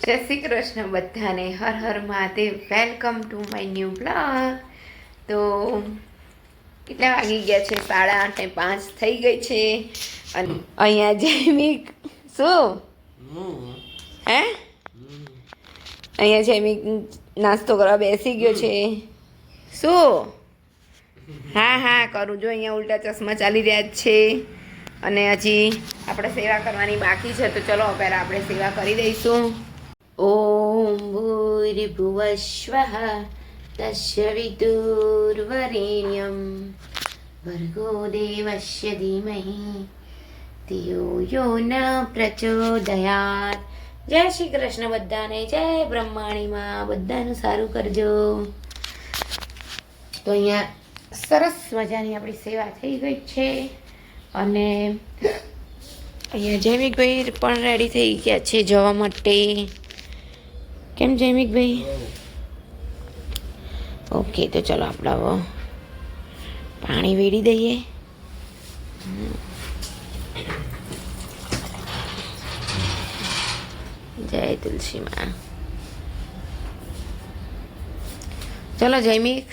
જય શ્રી કૃષ્ણ બધાને, હર હર Mahadev. Welcome to my new blog. તો કેટલા વાગી ગયા છે? 8:30 થઈ ગઈ છે. અને અહીંયા જૈમિક શું હે અહીંયા જૈમિક નાસ્તો કરવા બેસી ગયો છે. શું? હા હા કરું. જો અહીંયા ઉલટા ચશ્મા ચાલી રહ્યા જ છે અને હજી આપણે સેવા કરવાની બાકી છે. તો ચલો પહેલાં આપણે સેવા કરી દઈશું. ઓમ ભૂર્ભુવસ્વઃ તસ્ય વિતુર્વરેણ્યમ ભર્ગો દેવસ્ય ધીમહિ ધિયો યો ન પ્રચોદયાત. જય શ્રી કૃષ્ણ બધાને. જય બ્રહ્માણીમાં. બધાનું સારું કરજો. તો અહીંયા સરસ મજાની આપણી સેવા થઈ ગઈ છે અને અહીંયા જૈમિકભાઈ પણ રેડી થઈ ગયા છે જવા માટે. કેમ જૈમિકભાઈ? ઓકે, તો ચલો આપણે હવે પાણી વેડી દઈએ. જય તુલસી માં. ચલો જૈમિક,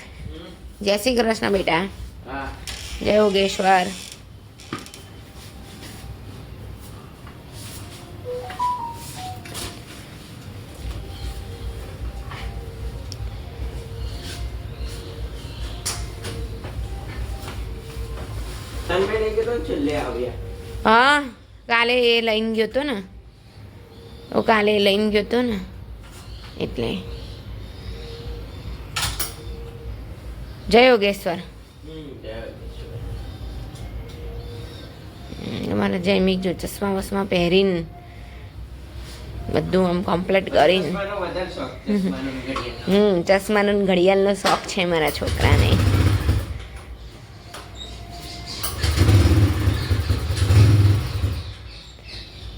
જય શ્રી કૃષ્ણ બેટા. જય યોગેશ્વર. હા, કાલે એ લઈને ગયો હતો ને. કાલે લઈને ગયો હતો ને એટલે. જય યોગેશ્વર. અમારા જૈમિક જો ચશ્મા વસમાં પહેરીને બધું આમ કમ્પ્લીટ કરીને ચશ્માનો ઘડિયાળનો શોખ છે મારા છોકરાને.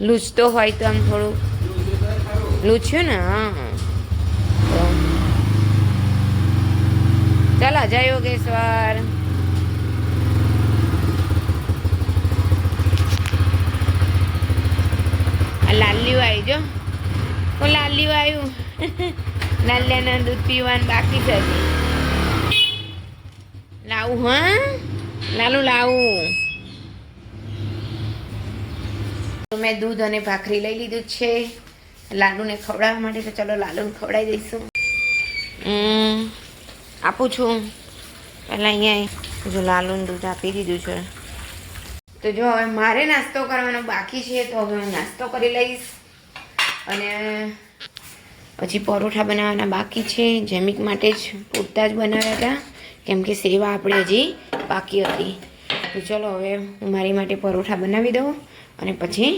લૂછતો હોય તો આમ થોડું લૂછ્યું ને. હા, ચાલો જય યોગેશ્વર. લાલ્યું આવી જો. લાલ્યું આવ્યું. લાલ્યાના દૂધ પીવાનું બાકી છે. લાવું? હા લાલુ લાવું. મેં દૂધ અને ભાખરી લઈ લીધું છે લાલુને ખવડાવવા માટે. તો ચલો લાલુને ખવડાવી દઈશું. આપું છું પહેલાં અહીંયા જો લાલુને દૂધ આપી દીધું છે. તો જો હવે મારે નાસ્તો કરવાનો બાકી છે તો હવે હું નાસ્તો કરી લઈશ. અને પછી પરોઠા બનાવવાના બાકી છે. જૈમિક માટે જ પૂરતા જ બનાવ્યા હતા કેમ કે સેવા આપણે હજી બાકી હતી. તો ચલો હવે હું મારી માટે પરોઠા બનાવી દઉં અને પછી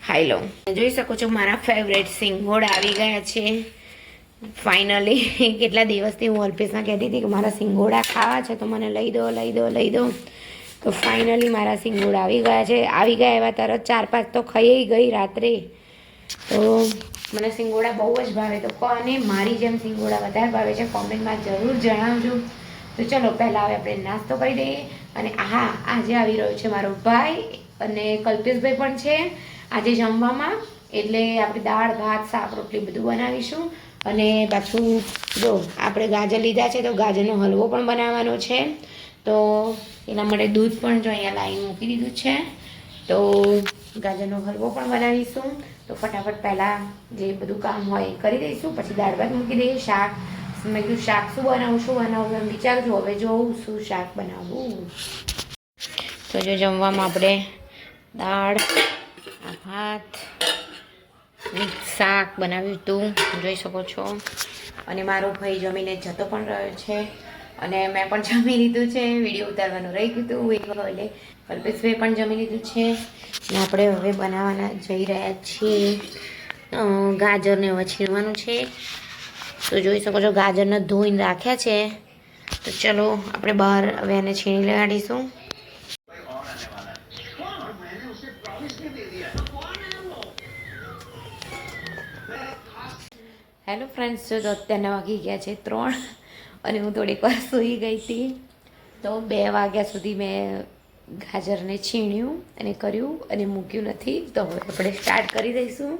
ખાઈ લઉં. જોઈ શકો છો મારા ફેવરેટ સિંગોડા આવી ગયા છે ફાઇનલી. કેટલા દિવસથી હું અલ્પેશમાં કહેતી હતી કે મારા સિંગોડા ખાવા છે તો મને લઈ દો લઈ દો લઈ દો. તો ફાઇનલી મારા સિંગોડા આવી ગયા છે. આવી ગયા એવા તરત 4-5 તો ખાઈ ગઈ રાત્રે. તો મને સિંગોડા બહુ જ ભાવે. તો કોને મારી જેમ સિંગોડા વધારે ભાવે છે કોમેન્ટમાં જરૂર જણાવજો. તો ચલો પહેલાં હવે આપણે નાસ્તો કરી દઈએ. અને હા, આજે આવી રહ્યો છે મારો ભાઈ અને કલ્પેશભાઈ પણ છે આજે જમવામાં. એટલે આપણે દાળ ભાત શાક રોટલી બધું બનાવીશું. અને પાછું જો આપણે ગાજર લીધા છે તો ગાજરનો હલવો પણ બનાવવાનો છે. તો એના માટે દૂધ પણ જો અહીંયા લાવીને મૂકી દીધું છે. તો ગાજરનો હલવો પણ બનાવીશું. તો ફટાફટ પહેલાં જે બધું કામ હોય એ કરી દઈશું. પછી દાળ ભાત મૂકી દઈએ. શાક મેં કીધું શાક શું બનાવું એમ વિચારું છું. હવે જોઉં શું શાક બનાવવું. તો જો જમવામાં આપણે દાળ ભાત મિક્સ શાક બનાવ્યું હતું જોઈ શકો છો. અને મારો ભાઈ જમીને જતો પણ રહ્યો છે અને મેં પણ જમી લીધું છે. વિડીયો ઉતારવાનું રહી ગયું હતું એટલે કલ્પેશભાઈ પણ જમી લીધું છે. અને આપણે હવે બનાવવાના જઈ રહ્યા છીએ ગાજરને હવે છીણવાનું છે. તો જોઈ શકો છો ગાજરને ધોઈને રાખ્યા છે. તો ચલો આપણે બહાર હવે એને છીણી લગાડીશું. હેલો ફ્રેન્ડ્સ, તો અત્યારના વાગી ગયા છે 3 અને હું થોડીક વાર સૂઈ ગઈ હતી. તો 2 વાગ્યા સુધી મેં ગાજરને છીણ્યું અને કર્યું અને મૂક્યું નથી. તો હવે આપણે સ્ટાર્ટ કરી દઈશું.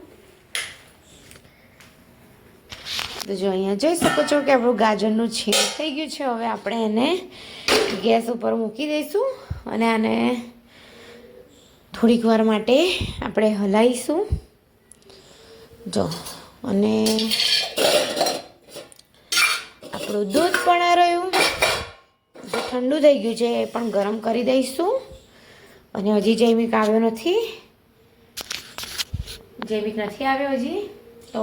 તો જો અહીંયા જોઈ શકો છો કે આપણું ગાજરનું છીણ થઈ ગયું છે. હવે આપણે એને ગેસ ઉપર મૂકી દઈશું અને આને થોડીક વાર માટે આપણે હલાવીશું. જો અને આપણું દૂધ પણ આ રહ્યું, જે ઠંડુ થઈ ગયું છે એ પણ ગરમ કરી દઈશું. અને હજી જૈમિક આવ્યો નથી, જૈમિક નથી આવ્યો હજી, તો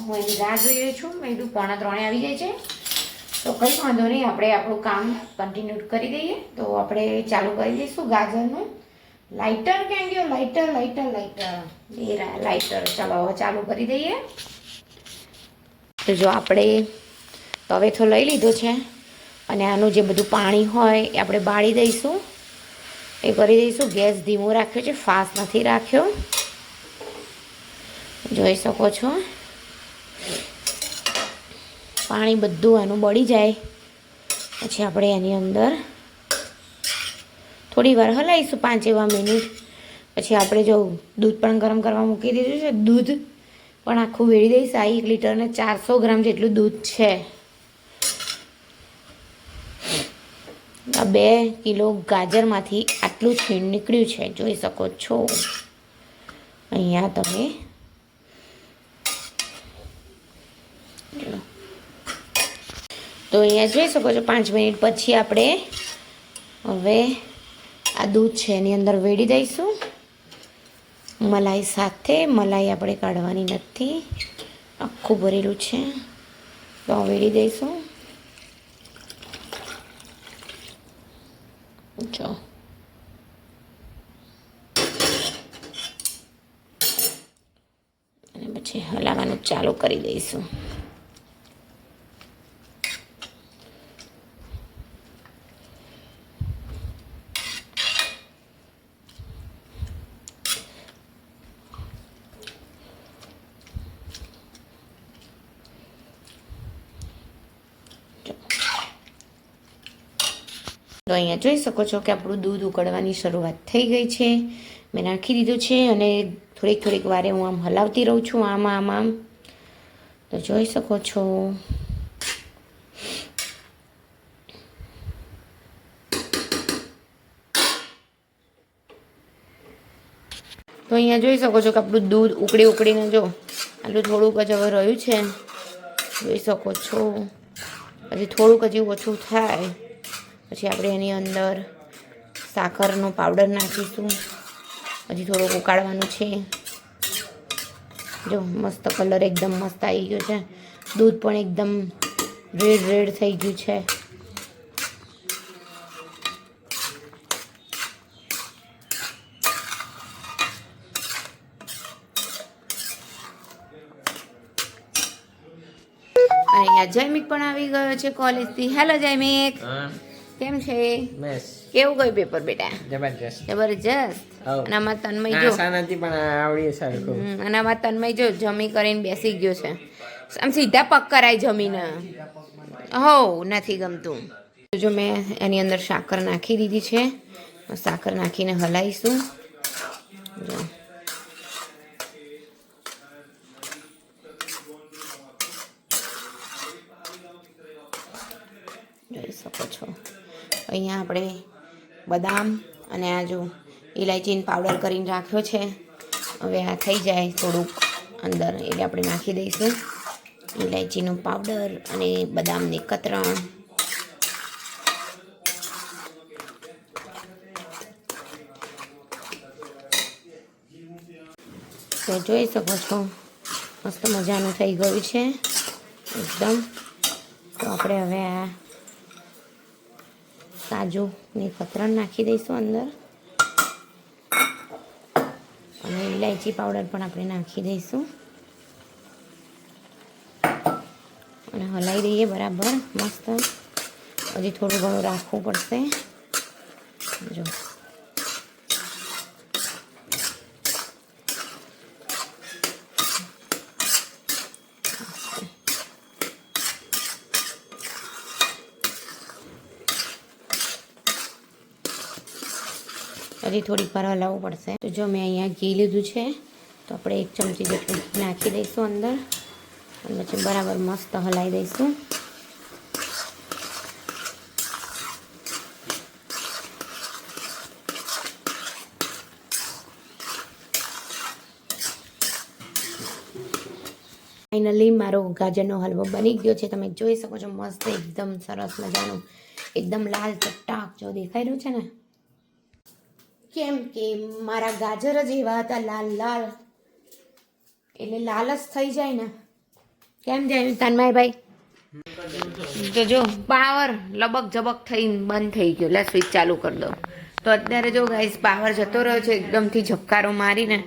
હું એની રાહ જોઈ રહી છું. મેં કીધું 2:45 આવી જાય છે, તો કંઈ વાંધો નહીં, આપણે આપણું કામ કન્ટિન્યુ કરી દઈએ. તો આપણે ચાલુ કરી દઈશું ગાજરનું. લાઇટર ક્યાં ગયો? લાઇટર લાઇટર લાઇટર એ લાઇટર. ચાલો હવે ચાલુ કરી દઈએ. તો જો આપણે તવેથો લઈ લીધો છે અને આનું જે બધું પાણી હોય એ આપણે બાળી દઈશું. એ કરી દઈશું. ગેસ ધીમો રાખ્યો છે, ફાસ્ટ નથી રાખ્યો, જોઈ શકો છો. પાણી બધું આનું બળી જાય પછી આપણે એની અંદર થોડી વાર હલાવીશું, 5 એવા મિનિટ. પછી આપણે જો દૂધ પણ ગરમ કરવા મૂકી દીધું છે, દૂધ પણ આખું વેડી દઈશ. આ 1 લીટર ને 400 ગ્રામ જેટલું દૂધ છે. આ 2 કિલો ગાજરમાંથી આટલું છીણ નીકળ્યું છે, જોઈ શકો છો. અહીંયા તમે તો અહીંયા જોઈ શકો છો. 5 મિનિટ પછી આપણે હવે આ દૂધ છે એની અંદર વેડી દઈશું મલાઈ સાથે. મલાઈ આપણે કાઢવાની નથી, આખું ભરેલું છે, તો વેડી દઈશું. જો અને પછી હલાવવાનું ચાલુ કરી દઈશું. તો અહીંયા જોઈ શકો છો કે આપણું દૂધ ઉકળવાની શરૂઆત થઈ ગઈ છે. મેં નાખી દીધું છે અને થોડીક વારે હું આમ હલાવતી રહું છું, આમ. તો જોઈ શકો છો. તો અહીંયા જોઈ શકો છો કે આપણું દૂધ ઉકળીને જો આટલું થોડુંક જ હવે રહ્યું છે, જોઈ શકો છો. હજી થોડુંક ઓછું થાય પછી આપણે એની અંદર સાકરનો પાવડર નાખીશું. હજી થોડુંક ઉકાળવાનું છે. જો મસ્ત કલર એકદમ મસ્ત આવી ગયો છે. દૂધ પણ એકદમ રેડ થઈ ગયું છે. અહીંયા જૈમિક પણ આવી ગયો છે કોલેજથી. હેલો જૈમિક, કેમ છે? કેવું ગયું પેપર બેટા? જબરજસ્ત. અને આમાં તન્મય જો જમી કરીને બેસી ગયો છે. આમ સીધા પગ કરાય જમીને. હો નથી ગમતું. જો મેં એની અંદર સાકર નાખી દીધી છે. સાકર નાખીને હલાવીશું. જો જોઈ શકો છો. અહીંયા આપણે બદામ અને આ જો ઇલાયચીનો પાવડર કરીને રાખ્યો છે. હવે આ થઈ જાય થોડુંક અંદર એટલે આપણે નાખી દઈશું ઇલાયચીનો પાવડર અને બદામની કતરણ. તો જોઈ શકો છો મસ્ત મજાનું થઈ ગયું છે એકદમ. તો આપણે હવે આ કાજુની કતરણ નાખી દઈશું અંદર અને ઇલાયચી પાવડર પણ આપણે નાખી દઈશું અને હલાવી દઈએ બરાબર મસ્ત. હજી થોડું ઘણું રાખવું પડશે. જો હજી થોડીક વાર હલાવવું પડશે. તો જો મેં અહીંયા ઘી લીધું છે તો આપણે 1 ચમચી જેટલું નાખી દઈશું અંદર અને પછી બરાબર મસ્ત હલાવી દઈશું. ફાઇનલી મારો ગાજરનો હલવો બની ગયો છે. તમે જોઈ શકો છો મસ્ત એકદમ સરસ મજાનું એકદમ લાલ ચટાક જો દેખાઈ રહ્યું છે ને, કેમ કે મારા ગાજર જ એવા હતા લાલ લાલ, એટલે લાલ જ થઈ જાય ને. કેમ જાય તન્મયભાઈ? તો જો પાવર લબક ઝબક થઈને બંધ થઈ ગયો. લે સ્વિચ ચાલુ કરી દો. તો અત્યારે જો ગાઈસ પાવર જતો રહ્યો છે એકદમથી ઝબકારો મારીને.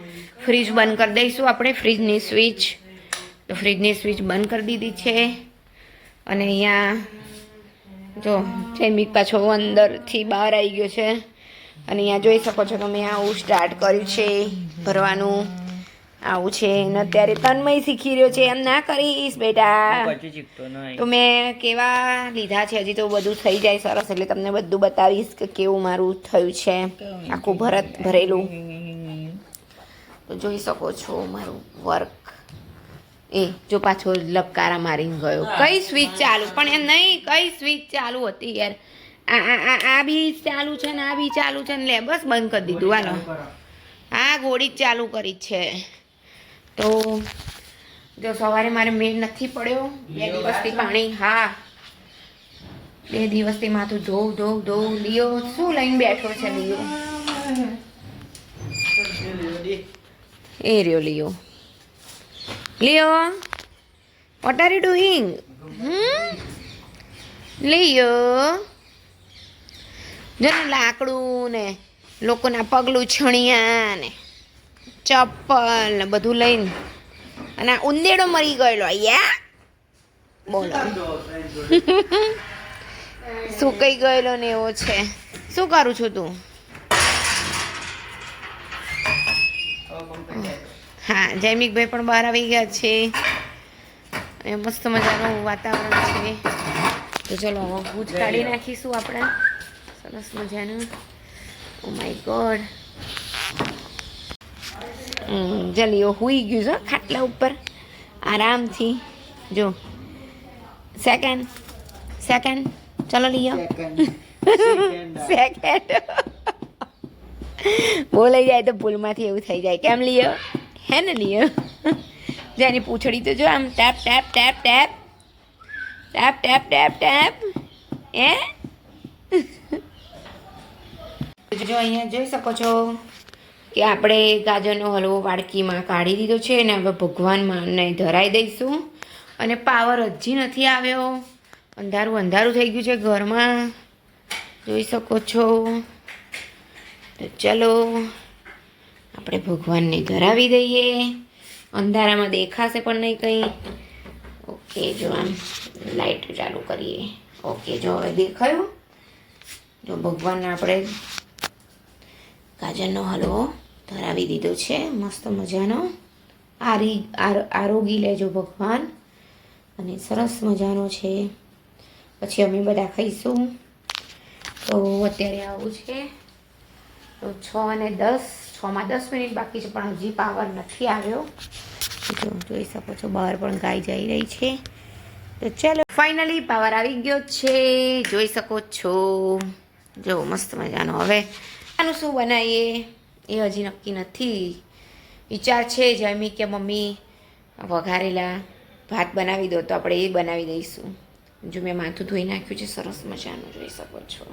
ફ્રીજ બંધ કરી દઈશું આપણે, ફ્રીજની સ્વિચ. તો ફ્રીજની સ્વિચ બંધ કરી દીધી છે. અને અહીંયા જો જૈમિક પાછો અંદરથી બહાર આવી ગયો છે. અને અહીંયા જોઈ શકો છો તમે આવું સ્ટાર્ટ કર્યું છે ભરવાનું. આવું છે ને અત્યારે તન્મય શીખી રહ્યો છે. એમ ના કરીશ બેટા. તો મેં કેવા લીધા છે, હજી તો બધું થઈ જાય સરસ એટલે તમને બધું બતાવીશ કે કેવું મારું થયું છે આખું ભરેલું. તો જોઈ શકો છો મારું વર્ક. એ જો પાછો લપકારા મારીને ગયો. કઈ સ્વિચ ચાલુ? પણ એમ નહીં, કઈ સ્વિચ ચાલુ હતી યાર? આ બી ચાલુ છે ને આ બી ચાલુ છે ને. લે બસ બંધ કરી દીધું. હાલો આ ગોળી જ ચાલુ કરી છે. તો જો સવારે મારે મેળ નથી પડ્યો 2 દિવસથી પાણી. હા 2 દિવસથી માથું ધોવ. લિયો શું લઈને બેઠો છે? લિયો એ રહ્યો લિયો. લિયો what are you doing? લિયો જો ને લાકડું ને લોકોના પગલું છણિયા ને ચપ્પલ ને બધું લઈને, અને આ ઉંદેડો મરી ગયેલો. યા બોલો સુકાઈ ગયેલો ને એવો છે. શું કરું છું તું? હા જૈમિકભાઈ પણ બહાર આવી ગયા છે. મસ્ત મજાનું વાતાવરણ છે. તો ચલો હવે ભૂજ કાઢી નાખીશું આપણે સરસ મજાનું. Oh my God. જલ્દી હુઈ ગયું છે ખાટલા ઉપર આરામથી. જો સેકન્ડ ચલો લિયો સેકન્ડ બોલાઈ જાય તો ભૂલમાંથી એવું થઈ જાય. કેમ લિયો? હે ને લિયો? જેની પૂંછડી તો જો આમ ટેપ ટેપ ટેપ ટેપ ટેપ ટેપ ટેપ ટેપ. જો અહીંયા જોઈ શકો છો કે આપણે ગાજરનો હલવો વાડકીમાં કાઢી દીધો છે અને હવે ભગવાનમાંને ધરાઈ દઈશું. અને પાવર હજી નથી આવ્યો, અંધારું થઈ ગયું છે ઘરમાં, જોઈ શકો છો. તો ચલો આપણે ભગવાનને ધરાવી દઈએ. અંધારામાં દેખાશે પણ નહીં કંઈ. ઓકે જો આમ લાઇટ ચાલુ કરીએ. ઓકે જો હવે દેખાયું. જો ભગવાનને આપણે ગાજરનો હલવો ધરાવી દીધો છે મસ્ત મજાનો. આરોગી લેજો ભગવાન. અને સરસ મજાનો છે. પછી અમે બધા ખાઈશું. તો અત્યારે આવું છે. તો 6:10 મિનિટ બાકી છે પણ હજી પાવર નથી આવ્યો. જો જોઈ શકો છો બહાર પણ ગાય જઈ રહી છે. તો ચાલો ફાઇનલી પાવર આવી ગયો છે, જોઈ શકો છો. જો મસ્ત મજાનો. હવે આનું શું બનાવીએ એ હજી નક્કી નથી. વિચાર છે જમી કે મમ્મી વઘારેલા ભાત બનાવી દો તો આપણે એ બનાવી દઈશું. જો મેં માથું ધોઈ નાખ્યું છે સરસ મજાનું, જોઈ શકો છો.